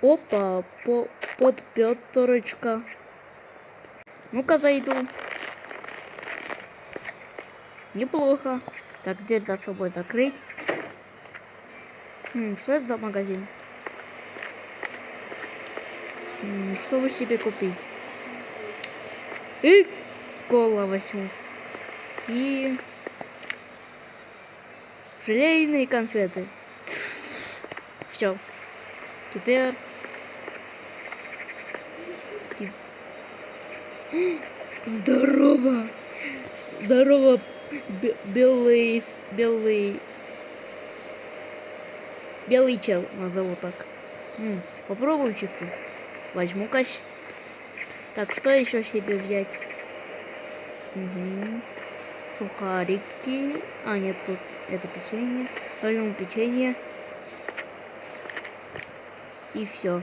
Опа, под пятерочка. Ну-ка зайду. Неплохо. Так, дверь за собой закрыть. Что это за магазин? Что вы себе купить? И кола возьму. И желейные конфеты. Все. Теперь... Здорово! Здорово, белый чел, назову так. Попробуем чипсы. Возьму кач. Так, что еще себе взять? Сухарики. А, нет, тут это печенье. Возьму печенье. И все.